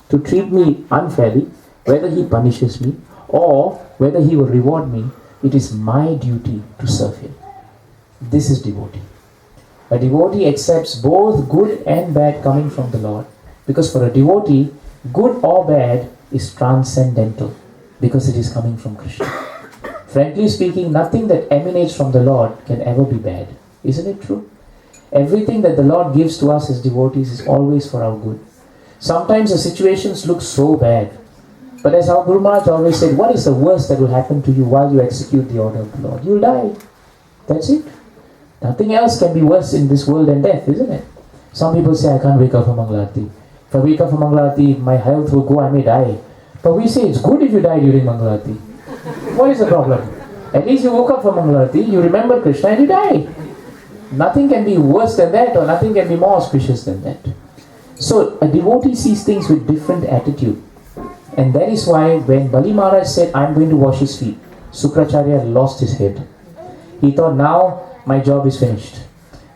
to treat me unfairly, whether he punishes me or whether he will reward me, it is my duty to serve him. This is devotee. A devotee accepts both good and bad coming from the Lord, because for a devotee, good or bad is transcendental, because it is coming from Krishna. Frankly speaking, nothing that emanates from the Lord can ever be bad. Isn't it true? Everything that the Lord gives to us as devotees is always for our good. Sometimes the situations look so bad, but as our Guru Maharaj always said, what is the worst that will happen to you while you execute the order of the Lord? You'll die. That's it. Nothing else can be worse in this world than death, isn't it? Some people say, I can't wake up for Mangalarti. If I wake up for Mangalarti, my health will go, I may die. But we say it's good if you die during Mangalarti. What is the problem? At least you woke up for Mangalarti, you remember Krishna and you die. Nothing can be worse than that, or nothing can be more auspicious than that. So a devotee sees things with different attitude. And that is why when Bali Maharaj said, I'm going to wash his feet, Sukracharya lost his head. He thought, now my job is finished.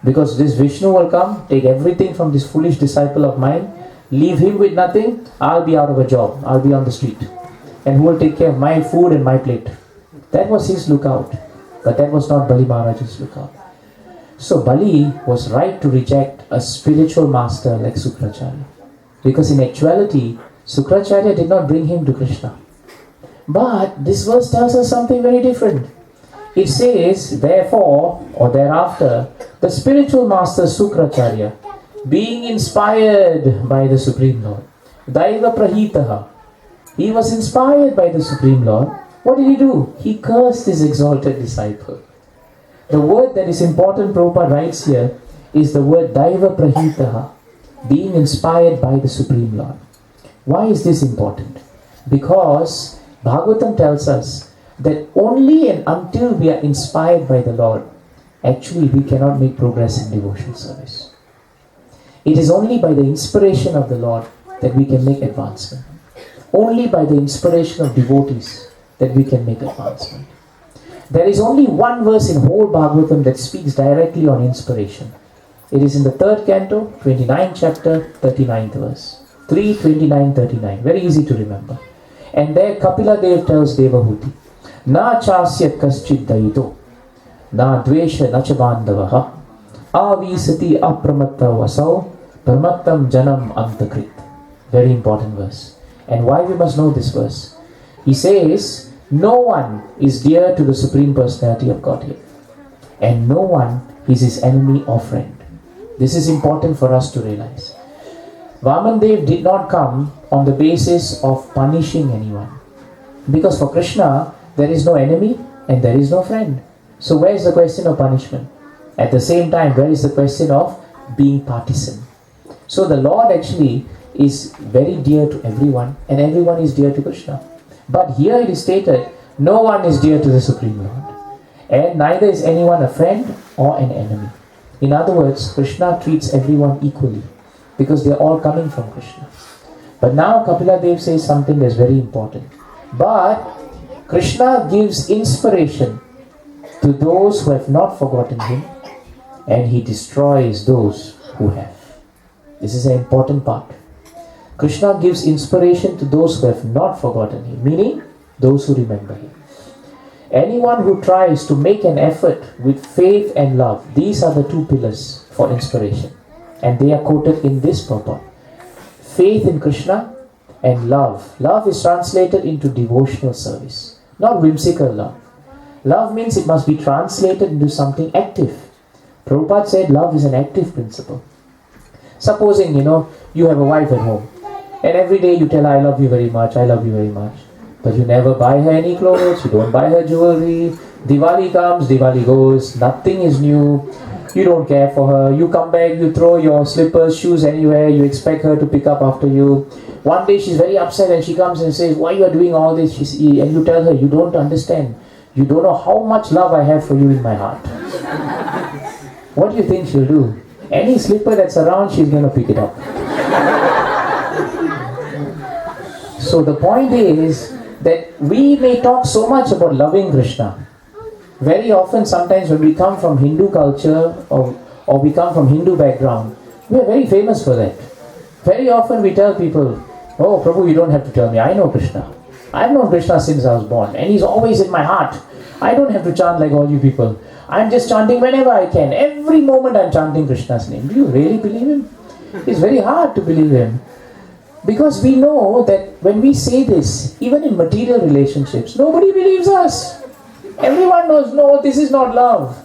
Because this Vishnu will come, take everything from this foolish disciple of mine, leave him with nothing, I'll be out of a job, I'll be on the street. And who will take care of my food and my plate? That was his lookout. But that was not Bali Maharaj's lookout. So Bali was right to reject a spiritual master like Sukracharya. Because in actuality, Sukracharya did not bring him to Krishna. But this verse tells us something very different. It says, therefore, or thereafter, the spiritual master Sukracharya, being inspired by the Supreme Lord, Daiva Prahitaha, he was inspired by the Supreme Lord. What did he do? He cursed his exalted disciple. The word that is important, Prabhupada writes here, is the word Daiva Prahitaha, being inspired by the Supreme Lord. Why is this important? Because Bhagavatam tells us that only and until we are inspired by the Lord, actually we cannot make progress in devotional service. It is only by the inspiration of the Lord that we can make advancement. Only by the inspiration of devotees that we can make advancement. There is only one verse in whole Bhagavatam that speaks directly on inspiration. It is in the 3rd canto, 29th chapter, 39th verse. 3, 29, 39. Very easy to remember. And there Kapila Dev tells Devahuti, Na chasya kaschid daito, na dvesha nachabandavaha, avisati apramatta vasau, pramattam janam antakrit. Very important verse. And why we must know this verse? He says, no one is dear to the Supreme Personality of Godhead. And no one is his enemy or friend. This is important for us to realize. Vaman Dev did not come on the basis of punishing anyone. Because for Krishna, there is no enemy and there is no friend. So where is the question of punishment? At the same time, where is the question of being partisan? So the Lord actually is very dear to everyone and everyone is dear to Krishna. But here it is stated, no one is dear to the Supreme Lord. And neither is anyone a friend or an enemy. In other words, Krishna treats everyone equally because they are all coming from Krishna. But now Kapila Dev says something that's very important. But Krishna gives inspiration to those who have not forgotten him, and he destroys those who have. This is an important part. Krishna gives inspiration to those who have not forgotten him, meaning those who remember him. Anyone who tries to make an effort with faith and love, these are the two pillars for inspiration. And they are quoted in this purport. Faith in Krishna and love. Love is translated into devotional service, not whimsical love. Love means it must be translated into something active. Prabhupada said love is an active principle. Supposing, you have a wife at home, and every day you tell her, I love you very much, I love you very much. But you never buy her any clothes, you don't buy her jewelry. Diwali comes, Diwali goes, nothing is new. You don't care for her. You come back, you throw your slippers, shoes anywhere, you expect her to pick up after you. One day she's very upset and she comes and says, why you are doing all this? And you tell her, you don't understand. You don't know how much love I have for you in my heart. What do you think she'll do? Any slipper that's around, she's going to pick it up. So the point is that we may talk so much about loving Krishna. Very often, sometimes when we come from Hindu culture or we come from Hindu background, we are very famous for that. Very often we tell people, Oh, Prabhu, you don't have to tell me. I know Krishna. I've known Krishna since I was born. And he's always in my heart. I don't have to chant like all you people. I'm just chanting whenever I can. Every moment I'm chanting Krishna's name. Do you really believe him? It's very hard to believe him. Because we know that when we say this, even in material relationships, nobody believes us. Everyone knows, no, this is not love.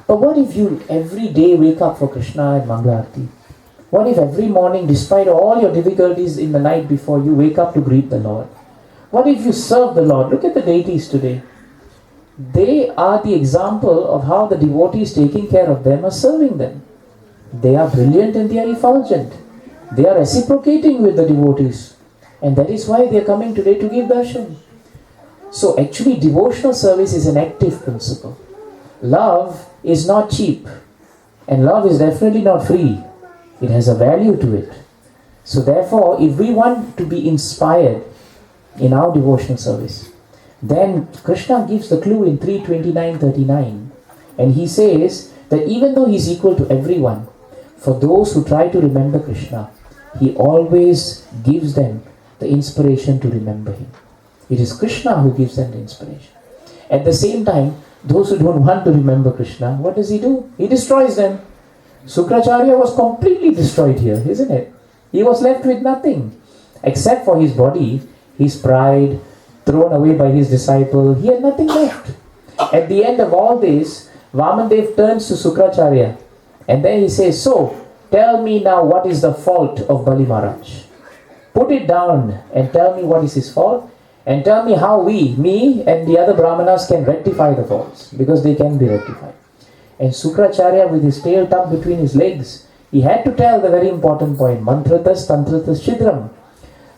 But what if you every day wake up for Krishna and Mangala Aarti? What if every morning, despite all your difficulties in the night before, you wake up to greet the Lord? What if you serve the Lord? Look at the deities today. They are the example of how the devotees taking care of them are serving them. They are brilliant and they are effulgent. They are reciprocating with the devotees. And that is why they are coming today to give darshan. So actually devotional service is an active principle. Love is not cheap. And love is definitely not free. It has a value to it. So therefore, if we want to be inspired in our devotional service, then Krishna gives the clue in 3:29-39. And he says that even though he is equal to everyone, for those who try to remember Krishna, he always gives them the inspiration to remember him. It is Krishna who gives them the inspiration. At the same time, those who don't want to remember Krishna, what does he do? He destroys them. Sukracharya was completely destroyed here, isn't it? He was left with nothing except for his body, his pride, thrown away by his disciple. He had nothing left. At the end of all this, Vamandev turns to Sukracharya and then he says, so, tell me now what is the fault of Bali Maharaj. Put it down and tell me what is his fault and tell me how me and the other Brahmanas can rectify the faults, because they can be rectified. And Sukracharya, with his tail tucked between his legs, he had to tell the very important point, Mantratas Tantratas Chidram,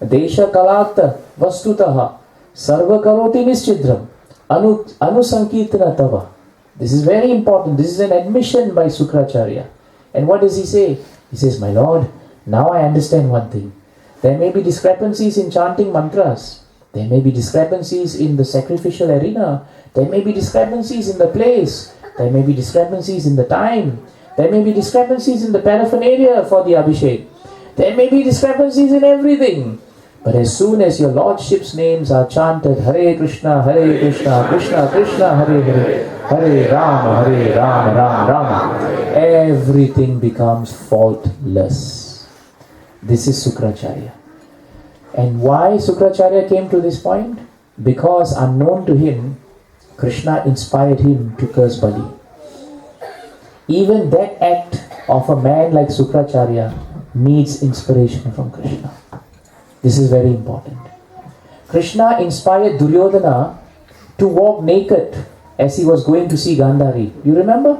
Desha Kalakta Vastutaha Sarva Karoti Nischidram Anusankirtana Tava. This is very important. This is an admission by Sukracharya. And what does he say? He says, my Lord, now I understand one thing. There may be discrepancies in chanting mantras. There may be discrepancies in the sacrificial arena. There may be discrepancies in the place. There may be discrepancies in the time. There may be discrepancies in the paraphernalia for the Abhishek. There may be discrepancies in everything. But as soon as your Lordship's names are chanted, Hare Krishna, Krishna Krishna, Hare Hare, Hare Rama, Rama Rama, everything becomes faultless. This is Sukracharya. And why Sukracharya came to this point? Because unknown to him, Krishna inspired him to curse Bali. Even that act of a man like Sukracharya needs inspiration from Krishna. This is very important. Krishna inspired Duryodhana to walk naked as he was going to see Gandhari. You remember?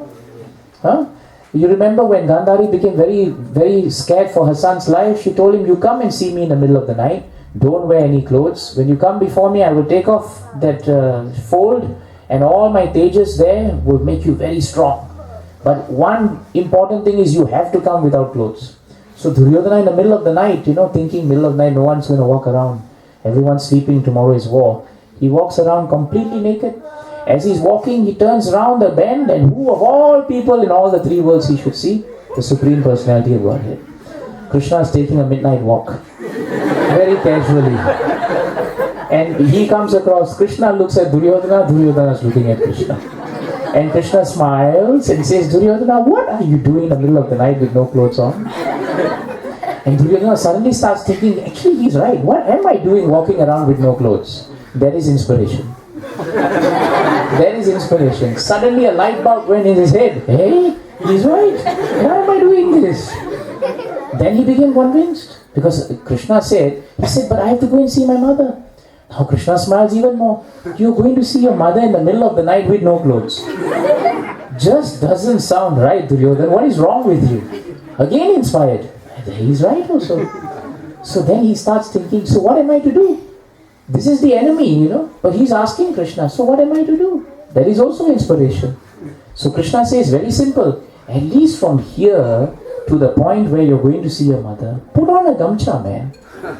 You remember when Gandhari became very, very scared for her son's life? She told him, you come and see me in the middle of the night. Don't wear any clothes. When you come before me, I will take off that fold and all my tejas there will make you very strong. But one important thing is you have to come without clothes. So Duryodhana in the middle of the night, thinking middle of the night, no one's going to walk around. Everyone's sleeping, tomorrow is war. He walks around completely naked. As he's walking, he turns around the bend, and who of all people in all the three worlds he should see? The Supreme Personality of Godhead. Krishna is taking a midnight walk. Very casually. And he comes across, Krishna looks at Duryodhana, Duryodhana is looking at Krishna. And Krishna smiles and says, Duryodhana, what are you doing in the middle of the night with no clothes on? And Duryodhana suddenly starts thinking, actually he's right. What am I doing walking around with no clothes? That is inspiration. That is inspiration. Suddenly a light bulb went in his head. Hey, he's right. Why am I doing this? Then he became convinced. Because Krishna said, but I have to go and see my mother. Now Krishna smiles even more. You're going to see your mother in the middle of the night with no clothes. Just doesn't sound right, Duryodhana. What is wrong with you? Again inspired. He's right also. So then he starts thinking, so what am I to do? This is the enemy, But he's asking Krishna, so what am I to do? That is also inspiration. So Krishna says, very simple. At least from here to the point where you're going to see your mother, put on a gamcha, man.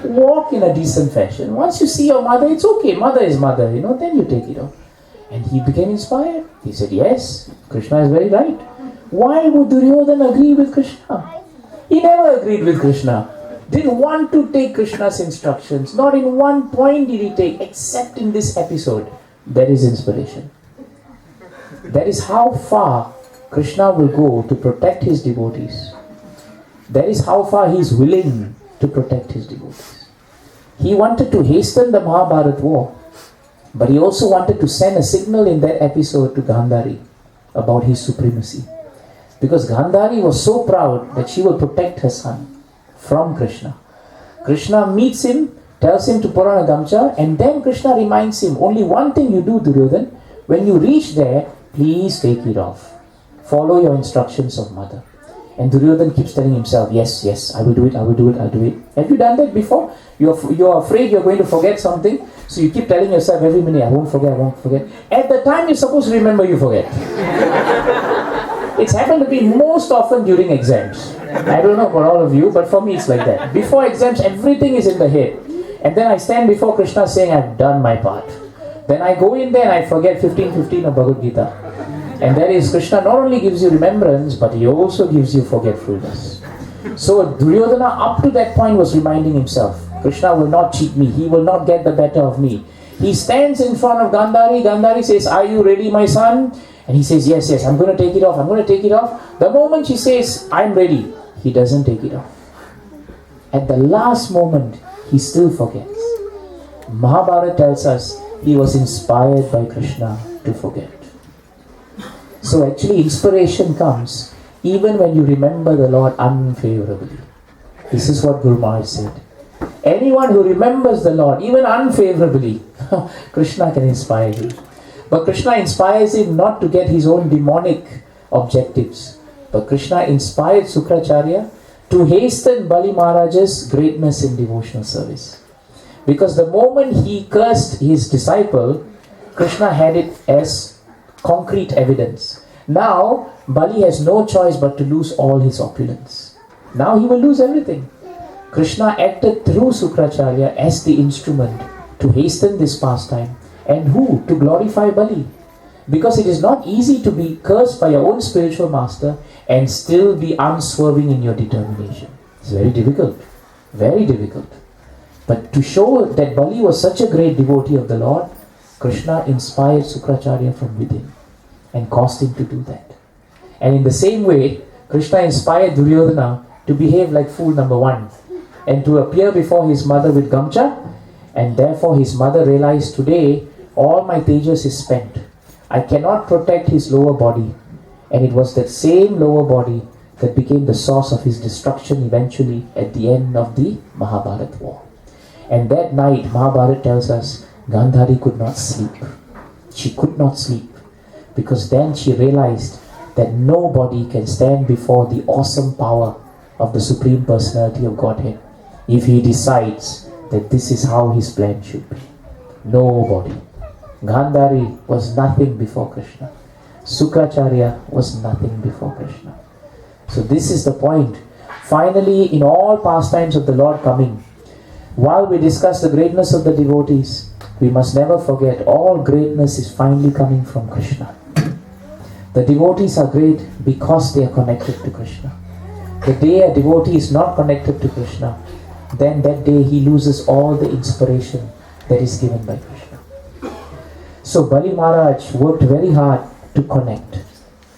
Walk in a decent fashion. Once you see your mother, it's okay. Mother is mother, then you take it off. And he became inspired. He said, yes, Krishna is very right. Why would Duryodhana agree with Krishna? He never agreed with Krishna. didn't want to take Krishna's instructions. Not in one point did he take, except in this episode. There is inspiration. That is how far Krishna will go to protect his devotees. That is how far he is willing to protect his devotees. He wanted to hasten the Mahabharat war, but he also wanted to send a signal in that episode to Gandhari about his supremacy. Because Gandhari was so proud that she will protect her son from Krishna. Krishna meets him, tells him to put on a gamcha, and then Krishna reminds him, only one thing you do, Duryodhan, when you reach there, please take it off. Follow your instructions of mother. And Duryodhan keeps telling himself, yes, I will do it. Have you done that before? You're afraid you're going to forget something, so you keep telling yourself every minute, I won't forget. At the time you're supposed to remember, you forget. It's happened to me most often during exams. I don't know for all of you, but for me it's like that. Before exams, everything is in the head. And then I stand before Krishna saying, I've done my part. Then I go in there and I forget 15:15 of Bhagavad Gita. And that is, Krishna not only gives you remembrance, but he also gives you forgetfulness. So Duryodhana up to that point was reminding himself, Krishna will not cheat me, he will not get the better of me. He stands in front of Gandhari. Gandhari says, are you ready, my son? And he says, yes, I'm going to take it off. The moment she says, I'm ready, he doesn't take it off. At the last moment, he still forgets. Mahabharata tells us he was inspired by Krishna to forget. So actually inspiration comes even when you remember the Lord unfavorably. This is what Guru Maharaj said. Anyone who remembers the Lord even unfavorably, Krishna can inspire him. But Krishna inspires him not to get his own demonic objectives. But Krishna inspired Sukracharya to hasten Bali Maharaj's greatness in devotional service. Because the moment he cursed his disciple, Krishna had it as concrete evidence. Now, Bali has no choice but to lose all his opulence. Now he will lose everything. Krishna acted through Sukracharya as the instrument to hasten this pastime. And who? To glorify Bali. Because it is not easy to be cursed by your own spiritual master and still be unswerving in your determination. It's very difficult. Very difficult. But to show that Bali was such a great devotee of the Lord, Krishna inspired Sukracharya from within and caused him to do that. And in the same way, Krishna inspired Duryodhana to behave like fool number one and to appear before his mother with gamcha, and therefore his mother realized, today all my tejas is spent. I cannot protect his lower body. And it was that same lower body that became the source of his destruction eventually at the end of the Mahabharat war. And that night, Mahabharat tells us, Gandhari could not sleep. She could not sleep because then she realized that nobody can stand before the awesome power of the Supreme Personality of Godhead if he decides that this is how his plan should be. Nobody. Gandhari was nothing before Krishna. Sukracharya was nothing before Krishna. So this is the point. Finally, in all pastimes of the Lord coming, while we discuss the greatness of the devotees, we must never forget all greatness is finally coming from Krishna. The devotees are great because they are connected to Krishna. The day a devotee is not connected to Krishna, then that day he loses all the inspiration that is given by Krishna. So Bali Maharaj worked very hard to connect.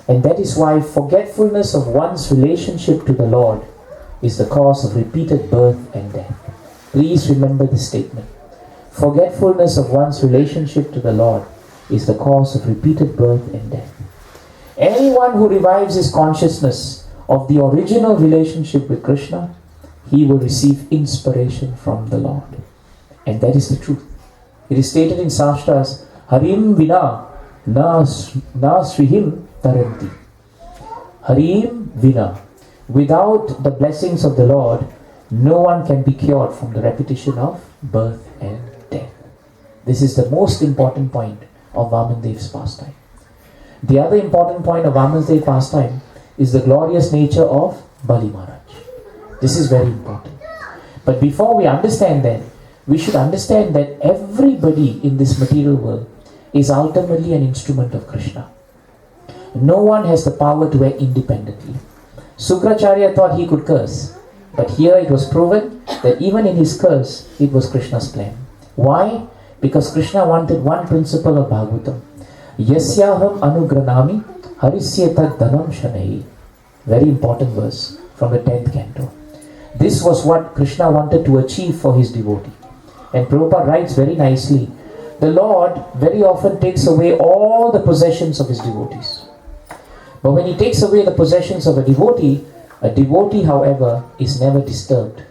And that is why forgetfulness of one's relationship to the Lord is the cause of repeated birth and death. Please remember this statement. Forgetfulness of one's relationship to the Lord is the cause of repeated birth and death. Anyone who revives his consciousness of the original relationship with Krishna, he will receive inspiration from the Lord. And that is the truth. It is stated in Shastras, Harim Vina na Srihim Taranti. Harim Vina. Without the blessings of the Lord, no one can be cured from the repetition of birth and death. This is the most important point of Vaman Dev's pastime. The other important point of Vaman Dev's pastime is the glorious nature of Bali Maharaj. This is very important. But before we understand that, we should understand that everybody in this material world is ultimately an instrument of Krishna. No one has the power to act independently. Sukracharya thought he could curse. But here it was proven that even in his curse, it was Krishna's plan. Why? Because Krishna wanted one principle of Bhagavatam. Yasyaham anugranami harisyeta dhanam shanai. Very important verse from the 10th canto. This was what Krishna wanted to achieve for his devotee. And Prabhupada writes very nicely, the Lord very often takes away all the possessions of his devotees. But when he takes away the possessions of a devotee, however, is never disturbed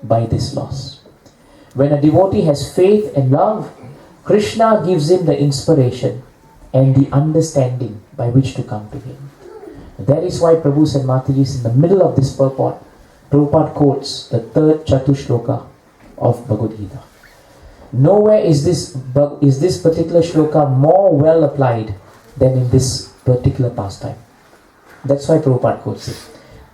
by this loss. When a devotee has faith and love, Krishna gives him the inspiration and the understanding by which to come to him. That is why Prabhu and Mataji, in the middle of this purport, Prabhupada quotes the 3rd Chatushloka of Bhagavad Gita. Nowhere is this particular shloka more well applied than in this particular pastime. That's why Prabhupada quotes it.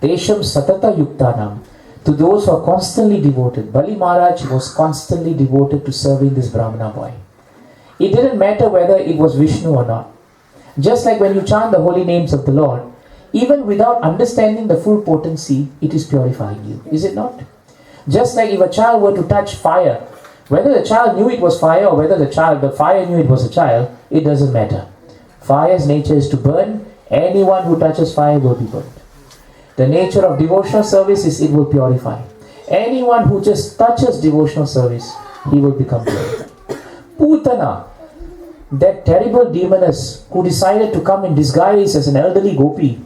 Tesham satata yuktanam. To those who are constantly devoted. Bali Maharaj was constantly devoted to serving this Brahmana boy. It didn't matter whether it was Vishnu or not. Just like when you chant the holy names of the Lord, even without understanding the full potency, it is purifying you. Is it not? Just like if a child were to touch fire, whether the child knew it was fire or whether the fire knew it was a child, it doesn't matter. Fire's nature is to burn. Anyone who touches fire will be burned. The nature of devotional service is it will purify. Anyone who just touches devotional service, he will become pure. Putana, that terrible demoness who decided to come in disguise as an elderly gopi,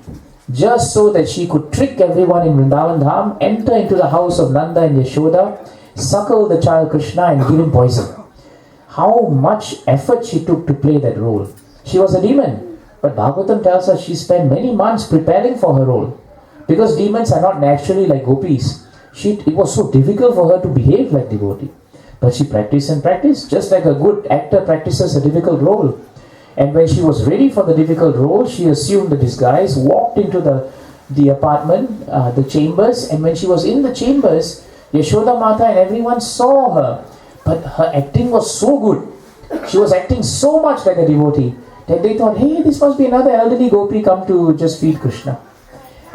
just so that she could trick everyone in Vrindavan Dham, enter into the house of Nanda and Yashoda, suckle the child Krishna and give him poison. How much effort she took to play that role. She was a demon, but Bhagavatam tells us she spent many months preparing for her role. Because demons are not naturally like gopis. It was so difficult for her to behave like devotee. But she practiced and practiced, just like a good actor practices a difficult role. And when she was ready for the difficult role, she assumed the disguise, walked into the apartment, the chambers, and when she was in the chambers, Yashoda Mata and everyone saw her. But her acting was so good. She was acting so much like a devotee that they thought, hey, this must be another elderly gopi come to just feed Krishna.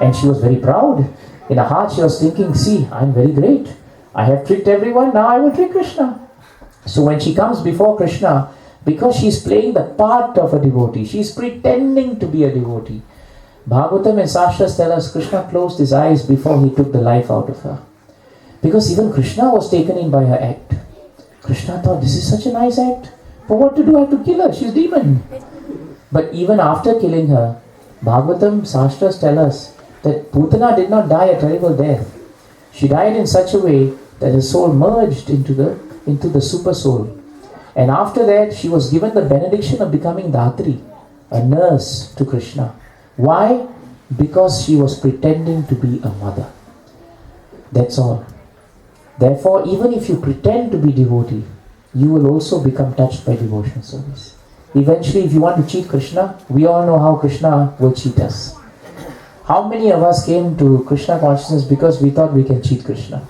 And she was very proud. In her heart she was thinking, see, I'm very great. I have tricked everyone, now I will trick Krishna. So when she comes before Krishna, because she is playing the part of a devotee, she is pretending to be a devotee. Bhagavatam and Sastras tell us Krishna closed his eyes before he took the life out of her. Because even Krishna was taken in by her act. Krishna thought, this is such a nice act. But what to do? I have to kill her. She's demon. But even after killing her, Bhagavatam, Sastras tell us that Putana did not die a terrible death. She died in such a way that her soul merged into the super soul. And after that, she was given the benediction of becoming Dhatri, a nurse to Krishna. Why? Because she was pretending to be a mother. That's all. Therefore, even if you pretend to be devotee, you will also become touched by devotional service. Eventually, if you want to cheat Krishna, we all know how Krishna will cheat us. How many of us came to Krishna consciousness because we thought we can cheat Krishna?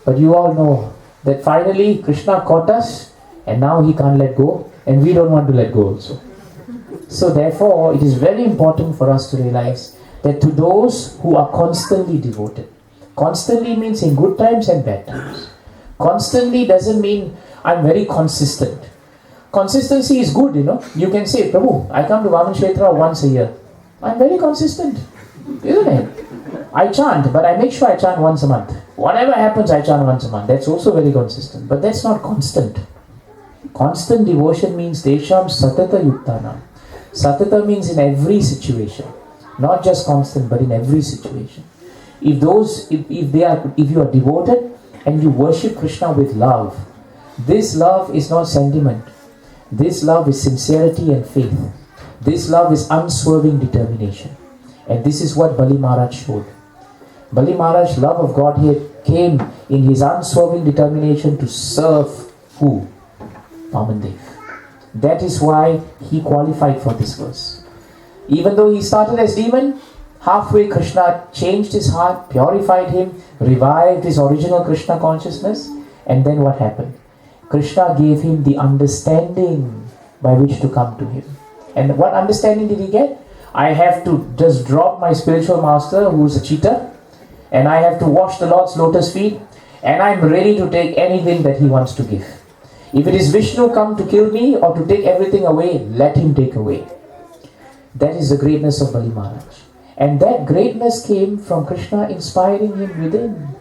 But you all know that finally Krishna caught us and now he can't let go and we don't want to let go also. So therefore, it is very important for us to realize that to those who are constantly devoted, constantly means in good times and bad times. Constantly doesn't mean I'm very consistent. Consistency is good, You can say, Prabhu, I come to Vaman Kshetra once a year. I'm very consistent, isn't it? I chant, but I make sure I chant once a month. Whatever happens, I chant once a month. That's also very consistent. But that's not constant. Constant devotion means Desham Satata Yuktana. Satata means in every situation. Not just constant, but in every situation. If you are devoted and you worship Krishna with love, this love is not sentiment. This love is sincerity and faith. This love is unswerving determination. And this is what Bali Maharaj showed. Bali Maharaj's love of Godhead came in his unswerving determination to serve who? Vamandev. That is why he qualified for this verse. Even though he started as demon, halfway Krishna changed his heart, purified him, revived his original Krishna consciousness, and then what happened? Krishna gave him the understanding by which to come to him. And what understanding did he get? I have to just drop my spiritual master who is a cheater and I have to wash the Lord's lotus feet, and I'm ready to take anything that He wants to give. If it is Vishnu come to kill me or to take everything away, let him take away. That is the greatness of Bali Maharaj. And that greatness came from Krishna inspiring him within.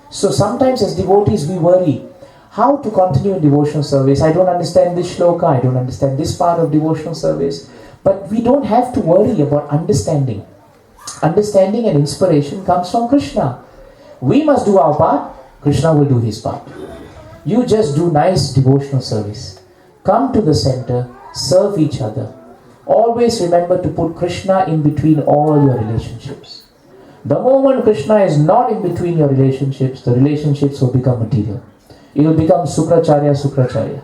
So sometimes as devotees we worry how to continue in devotional service. I don't understand this shloka, I don't understand this part of devotional service. But we don't have to worry about understanding. Understanding and inspiration comes from Krishna. We must do our part, Krishna will do his part. You just do nice devotional service. Come to the center, serve each other. Always remember to put Krishna in between all your relationships. The moment Krishna is not in between your relationships, the relationships will become material. It will become Sukracharya.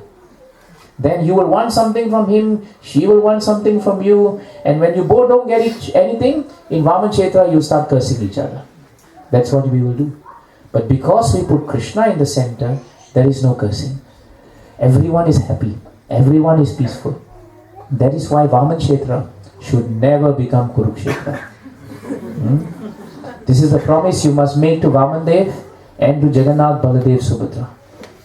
Then you will want something from him, she will want something from you, and when you both don't get anything, in Vaman Kshetra you start cursing each other. That's what we will do. But because we put Krishna in the center, there is no cursing. Everyone is happy. Everyone is peaceful. That is why Vaman Kshetra should never become Kurukshetra. This is the promise you must make to Vaman Dev and to Jagannath, Baladev, Subhadra.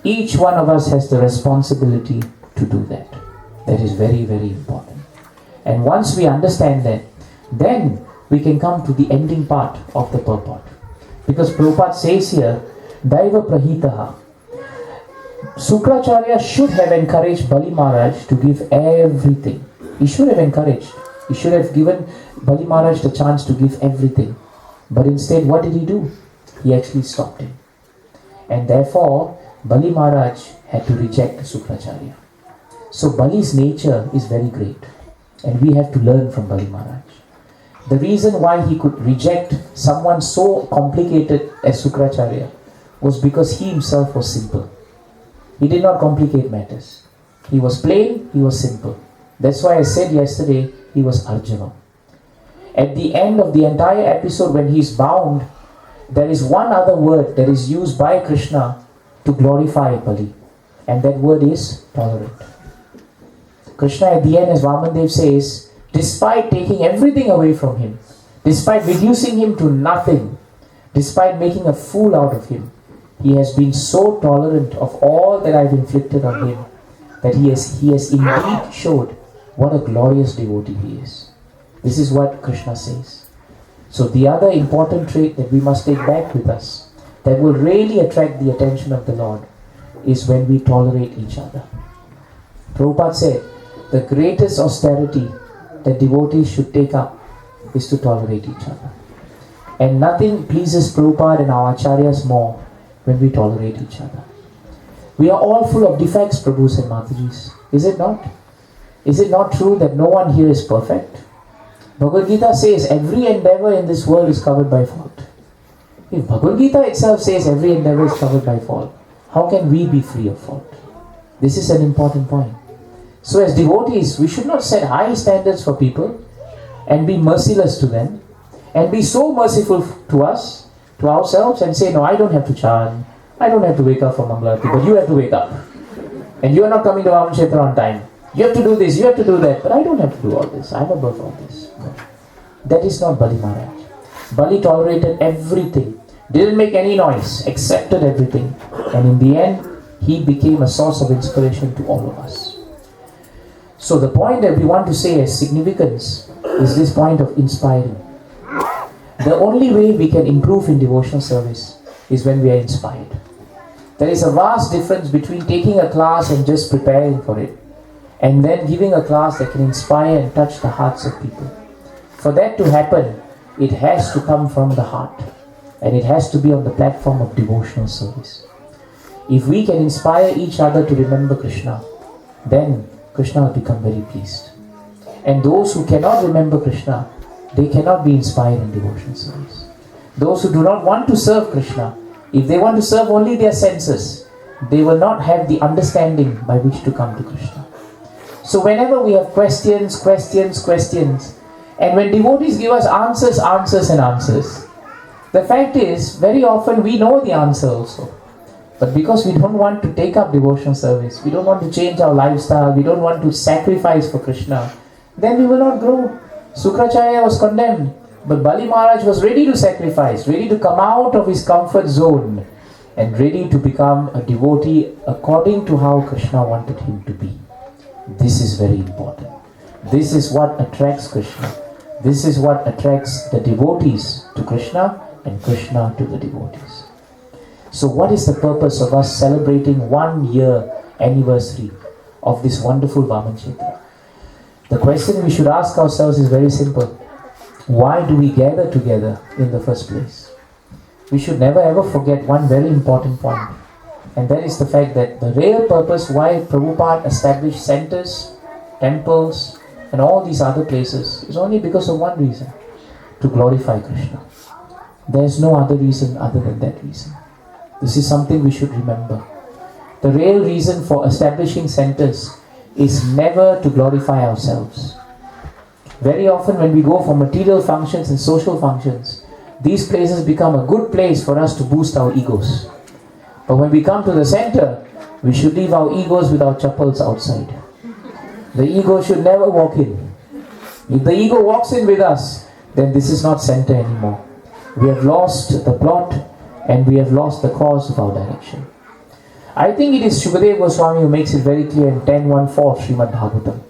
Each one of us has the responsibility to do that. That is very, very important. And once we understand that, then we can come to the ending part of the purport. Because Prabhupada says here, Daiva Prahitaha. Sukracharya should have encouraged Bali Maharaj to give everything. He should have encouraged. He should have given Bali Maharaj the chance to give everything. But instead, what did he do? He actually stopped him. And therefore, Bali Maharaj had to reject Sukracharya. So Bali's nature is very great. And we have to learn from Bali Maharaj. The reason why he could reject someone so complicated as Sukracharya was because he himself was simple. He did not complicate matters. He was plain, he was simple. That's why I said yesterday, he was Arjuna. At the end of the entire episode, when he is bound, there is one other word that is used by Krishna to glorify Bali. And that word is tolerant. Krishna at the end, as Vamandev says, despite taking everything away from him, despite reducing him to nothing, despite making a fool out of him, he has been so tolerant of all that I've inflicted on him that he has indeed showed what a glorious devotee he is. This is what Krishna says. So the other important trait that we must take back with us, that will really attract the attention of the Lord, is when we tolerate each other. Prabhupada said, the greatest austerity that devotees should take up is to tolerate each other. And nothing pleases Prabhupada and our acharyas more when we tolerate each other. We are all full of defects, Prabhus and Matajis. Is it not? Is it not true that no one here is perfect? Bhagavad Gita says every endeavor in this world is covered by fault. If Bhagavad Gita itself says every endeavor is covered by fault, how can we be free of fault? This is an important point. So as devotees, we should not set high standards for people and be merciless to them and be so merciful to us, to ourselves, and say, no, I don't have to chant, I don't have to wake up for Mangalarti, but you have to wake up. And you are not coming to Vaman Kshetra on time. You have to do this, you have to do that, but I don't have to do all this. I'm above all this. No. That is not Bali Maharaj. Bali tolerated everything, didn't make any noise, accepted everything, and in the end, he became a source of inspiration to all of us. So the point that we want to say as significance is this point of inspiring. The only way we can improve in devotional service is when we are inspired. There is a vast difference between taking a class and just preparing for it, and then giving a class that can inspire and touch the hearts of people. For that to happen, it has to come from the heart, and it has to be on the platform of devotional service. If we can inspire each other to remember Krishna, then Krishna will become very pleased. And those who cannot remember Krishna, they cannot be inspired in devotional service. Those who do not want to serve Krishna, if they want to serve only their senses, they will not have the understanding by which to come to Krishna. So whenever we have questions, and when devotees give us answers, the fact is, very often we know the answer also. But because we don't want to take up devotional service, we don't want to change our lifestyle, we don't want to sacrifice for Krishna, then we will not grow. Sukracharya was condemned. But Bali Maharaj was ready to sacrifice, ready to come out of his comfort zone and ready to become a devotee according to how Krishna wanted him to be. This is very important. This is what attracts Krishna. This is what attracts the devotees to Krishna and Krishna to the devotees. So what is the purpose of us celebrating 1 year anniversary of this wonderful Vaman Kshetra? The question we should ask ourselves is very simple. Why do we gather together in the first place? We should never ever forget one very important point. And that is the fact that the real purpose why Prabhupada established centers, temples and all these other places is only because of one reason. To glorify Krishna. There is no other reason other than that reason. This is something we should remember. The real reason for establishing centers is never to glorify ourselves. Very often when we go for material functions and social functions, these places become a good place for us to boost our egos. But when we come to the center, we should leave our egos with our chappals outside. The ego should never walk in. If the ego walks in with us, then this is not center anymore. We have lost the plot and we have lost the cause of our direction. I think it is Shukadev Goswami who makes it very clear in 10.1.4 Srimad Bhagavatam.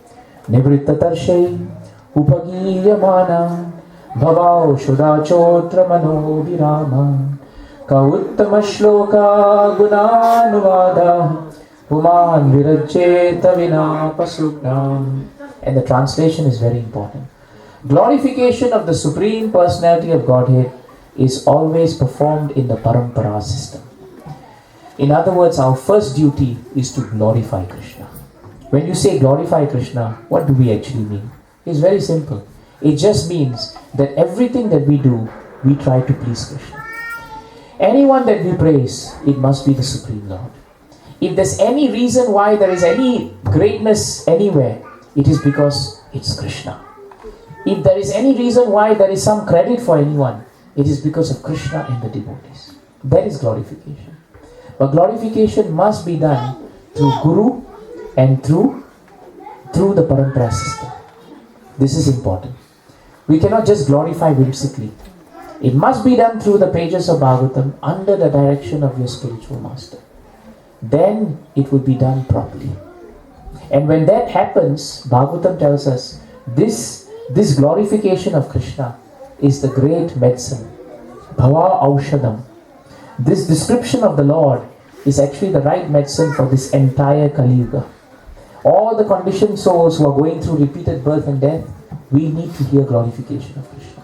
Nivritta Tarshay Upagiyamana Bhavao Shudachotra Mano Virama Kauttama Shloka Gunanuvada Puman Virajeta Vinapasugnam. And the translation is very important. Glorification of the Supreme Personality of Godhead is always performed in the Parampara system. In other words, our first duty is to glorify Krishna. When you say glorify Krishna, what do we actually mean? It's very simple. It just means that everything that we do, we try to please Krishna. Anyone that we praise, it must be the Supreme Lord. If there's any reason why there is any greatness anywhere, it is because it's Krishna. If there is any reason why there is some credit for anyone, it is because of Krishna and the devotees. That is glorification. But glorification must be done through Guru and through the Parampara system. This is important. We cannot just glorify whimsically. It must be done through the pages of Bhagavatam under the direction of your spiritual master. Then it will be done properly. And when that happens, Bhagavatam tells us, this glorification of Krishna is the great medicine. Bhava Aushadam. This description of the Lord is actually the right medicine for this entire Kali Yuga. All the conditioned souls who are going through repeated birth and death, we need to hear glorification of Krishna.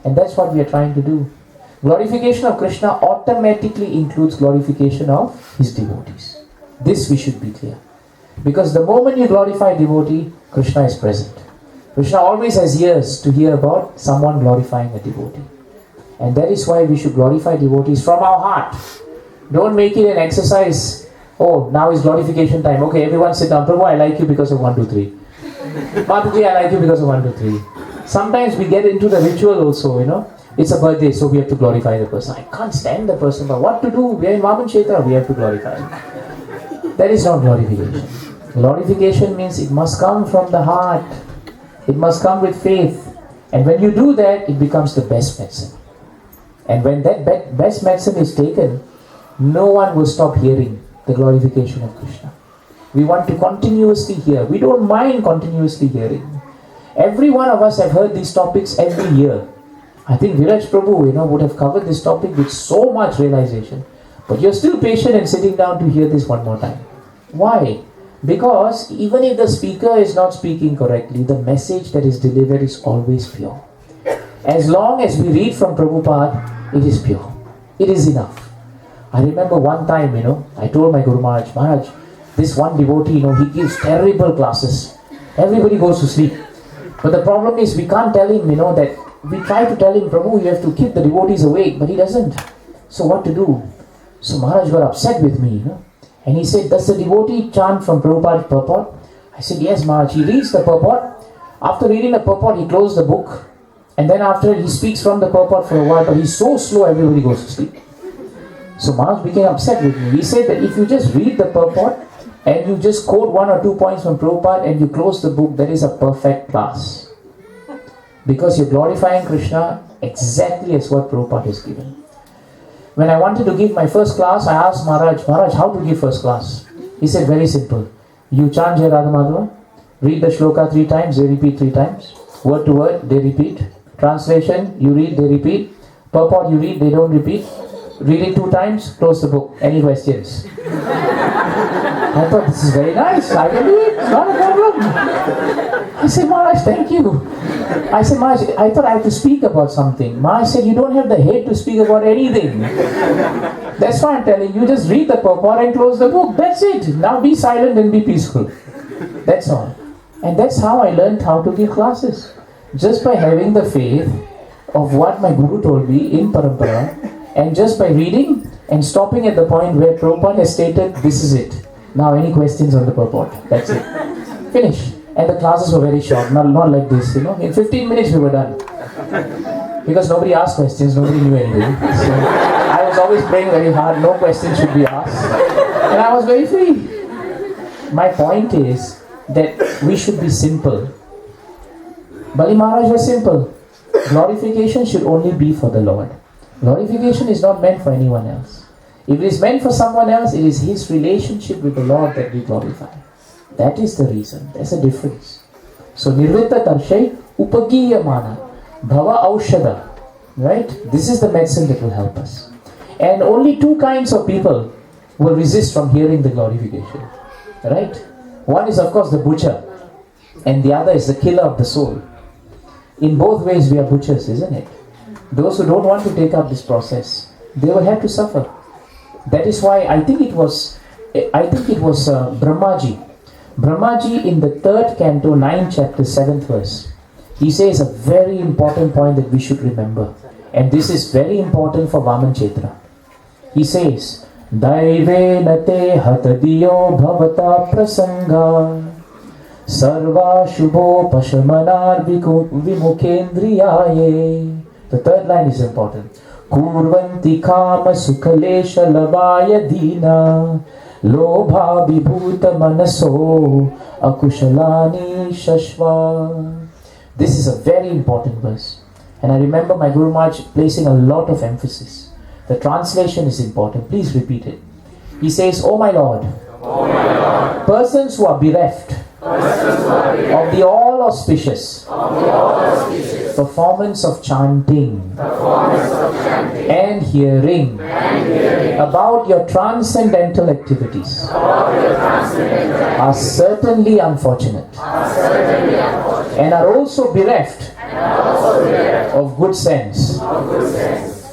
And that's what we are trying to do. Glorification of Krishna automatically includes glorification of his devotees. This we should be clear. Because the moment you glorify a devotee, Krishna is present. Krishna always has ears to hear about someone glorifying a devotee. And that is why we should glorify devotees from our heart. Don't make it an exercise. Oh, now is glorification time. Okay, everyone sit down. Prabhu, I like you because of 1, 2, 3. Mataji, I like you because of 1, 2, 3. Sometimes we get into the ritual also, It's a birthday, so we have to glorify the person. I can't stand the person, but what to do? We are in Vaman Kshetra, we have to glorify him. That is not glorification. Glorification means it must come from the heart. It must come with faith. And when you do that, it becomes the best medicine. And when that best medicine is taken, no one will stop hearing the glorification of Krishna. We want to continuously hear. We don't mind continuously hearing. Every one of us have heard these topics every year. I think Viraj Prabhu, would have covered this topic with so much realization. But you're still patient and sitting down to hear this one more time. Why? Because even if the speaker is not speaking correctly, the message that is delivered is always pure. As long as we read from Prabhupada, it is pure. It is enough. I remember one time, I told my Guru Maharaj, this one devotee, he gives terrible classes. Everybody goes to sleep. But the problem is we can't tell him, that we try to tell him, Prabhu, you have to keep the devotees awake, but he doesn't. So what to do? So Maharaj got upset with me, And he said, does the devotee chant from Prabhupada's purport? I said, yes, Maharaj. He reads the purport. After reading the purport, he closed the book. And then after he speaks from the purport for a while, but he's so slow, everybody goes to sleep. So Maharaj became upset with me. He said that if you just read the purport and you just quote 1 or 2 points from Prabhupada and you close the book, that is a perfect class. Because you're glorifying Krishna exactly as what Prabhupada has given. When I wanted to give my first class, I asked Maharaj, how to give first class? He said, very simple. You chant Jai Radha Madhava, read the shloka 3 times, they repeat 3 times. Word to word, they repeat. Translation, you read, they repeat. Purport, you read, they don't repeat. Read it 2 times, close the book. Any questions? I thought, this is very nice. I can do it. It's not a problem. I said, Maharaj, thank you. I said, Maharaj, I thought I had to speak about something. Maharaj said, you don't have the head to speak about anything. That's why I'm telling you, just read the purport and close the book. That's it. Now be silent and be peaceful. That's all. And that's how I learned how to give classes. Just by having the faith of what my Guru told me in Parampara, and just by reading and stopping at the point where Prabhupada has stated, this is it. Now any questions on the purport? That's it. Finish. And the classes were very short, not like this, In 15 minutes we were done. Because nobody asked questions, nobody knew anything. So I was always praying very hard, no questions should be asked. And I was very free. My point is that we should be simple. Bali Maharaj was simple. Glorification should only be for the Lord. Glorification is not meant for anyone else. If it is meant for someone else, it is his relationship with the Lord that we glorify. That is the reason. There's a difference. So Nirvita Tarshay Upagiyamana Bhava Aushada. Right? This is the medicine that will help us. And only 2 kinds of people will resist from hearing the glorification. Right? One is of course the butcher, and the other is the killer of the soul. In both ways we are butchers, isn't it? Those who don't want to take up this process, they will have to suffer. That is why I think it was Brahmaji. Brahmaji in the 3rd canto, 9th chapter, 7th verse. He says a very important point that we should remember. And this is very important for Vaman Kshetra. He says, Daivena te hatadiyo bhavata prasanga sarva shubho pashamanar vimukhendriyaye. The 3rd line is important. Kurvanti kama sukhalesha lavaya dina lobha vibhuta manaso akushalani shashva. This is a very important verse. And I remember my Guru Maharaj placing a lot of emphasis. The translation is important. Please repeat it. He says, O my Lord, persons who are bereft of the all auspicious performance of chanting and hearing about your transcendental activities are certainly unfortunate and are also bereft of good sense.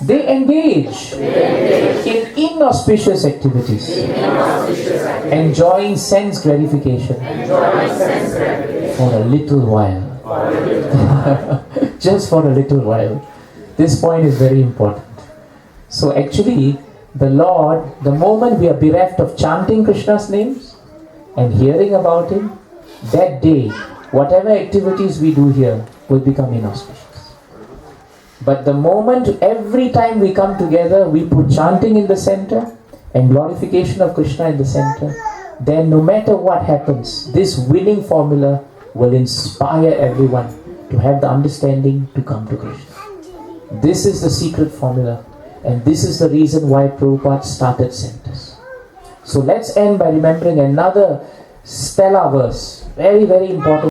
They engage in inauspicious activities, enjoying sense gratification for a little while. Just for a little while. This point is very important. So actually, the Lord, the moment we are bereft of chanting Krishna's names and hearing about Him, that day, whatever activities we do here will become inauspicious. But the moment, every time we come together, we put chanting in the center and glorification of Krishna in the center, then no matter what happens, this winning formula will inspire everyone to have the understanding to come to Krishna. This is the secret formula, and this is the reason why Prabhupada started centers. So let's end by remembering another stellar verse, very, very important.